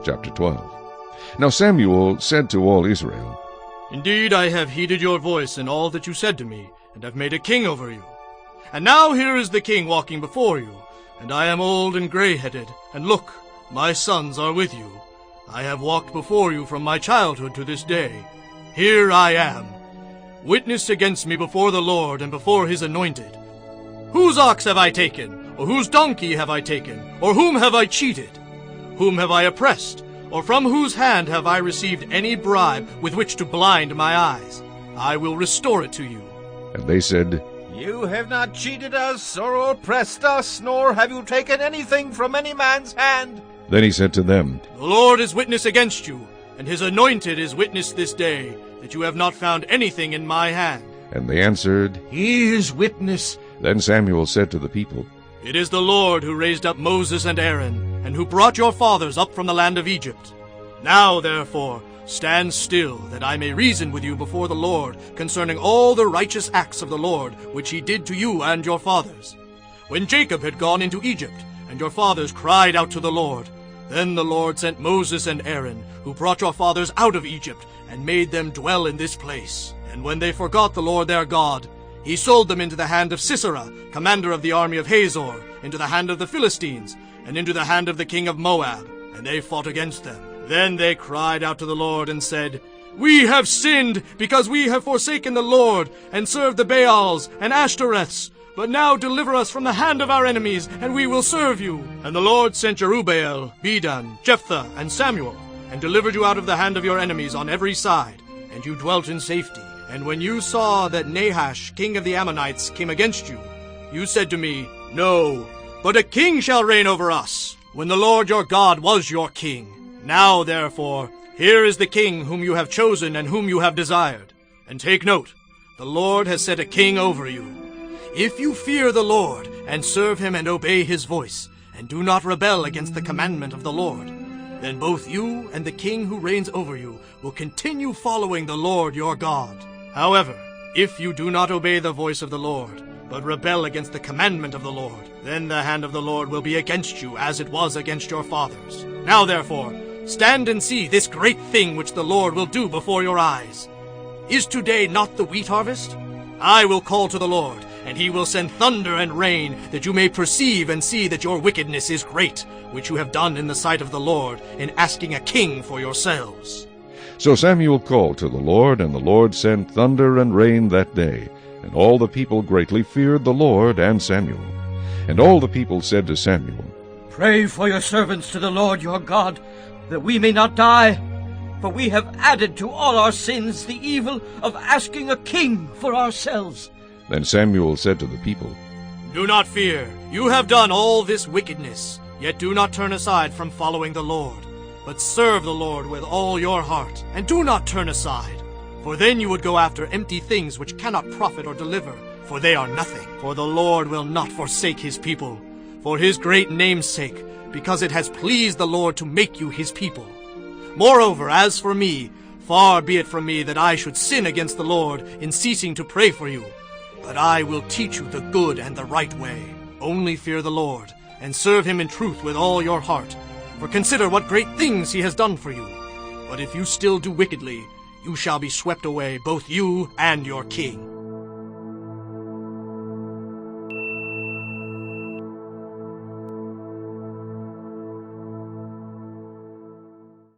Chapter 12. Now Samuel said to all Israel, Indeed, I have heeded your voice in all that you said to me, and have made a king over you. And now here is the king walking before you, and I am old and gray-headed, and look, my sons are with you. I have walked before you from my childhood to this day. Here I am. Witness against me before the Lord and before his anointed. Whose ox have I taken? Or whose donkey have I taken? Or whom have I cheated? Whom have I oppressed? Or from whose hand have I received any bribe with which to blind my eyes? I will restore it to you. And they said, You have not cheated us or oppressed us, nor have you taken anything from any man's hand. Then he said to them, The Lord is witness against you, and his anointed is witness this day, that you have not found anything in my hand. And they answered, He is witness. Then Samuel said to the people, It is the Lord who raised up Moses and Aaron, and who brought your fathers up from the land of Egypt. Now, therefore, stand still, that I may reason with you before the Lord concerning all the righteous acts of the Lord, which he did to you and your fathers. When Jacob had gone into Egypt, and your fathers cried out to the Lord, then the Lord sent Moses and Aaron, who brought your fathers out of Egypt, and made them dwell in this place. And when they forgot the Lord their God, he sold them into the hand of Sisera, commander of the army of Hazor, into the hand of the Philistines, and into the hand of the king of Moab, and they fought against them. Then they cried out to the Lord and said, We have sinned, because we have forsaken the Lord, and served the Baals and Ashtoreths. But now deliver us from the hand of our enemies, and we will serve you. And the Lord sent Jerubbaal, Bedan, Jephthah, and Samuel, and delivered you out of the hand of your enemies on every side, and you dwelt in safety. And when you saw that Nahash, king of the Ammonites, came against you, you said to me, No, but a king shall reign over us, when the Lord your God was your king. Now, therefore, here is the king whom you have chosen and whom you have desired. And take note, the Lord has set a king over you. If you fear the Lord, and serve him and obey his voice, and do not rebel against the commandment of the Lord, then both you and the king who reigns over you will continue following the Lord your God. However, if you do not obey the voice of the Lord, but rebel against the commandment of the Lord, then the hand of the Lord will be against you as it was against your fathers. Now therefore, stand and see this great thing which the Lord will do before your eyes. Is today not the wheat harvest? I will call to the Lord, and he will send thunder and rain, that you may perceive and see that your wickedness is great, which you have done in the sight of the Lord, in asking a king for yourselves. So Samuel called to the Lord, and the Lord sent thunder and rain that day. And all the people greatly feared the Lord and Samuel. And all the people said to Samuel, Pray for your servants to the Lord your God, that we may not die. For we have added to all our sins the evil of asking a king for ourselves. Then Samuel said to the people, Do not fear. You have done all this wickedness. Yet do not turn aside from following the Lord, but serve the Lord with all your heart, and do not turn aside. For then you would go after empty things which cannot profit or deliver, for they are nothing. For the Lord will not forsake his people, for his great name's sake, because it has pleased the Lord to make you his people. Moreover, as for me, far be it from me that I should sin against the Lord in ceasing to pray for you. But I will teach you the good and the right way. Only fear the Lord, and serve him in truth with all your heart. For consider what great things he has done for you. But if you still do wickedly, you shall be swept away, both you and your king.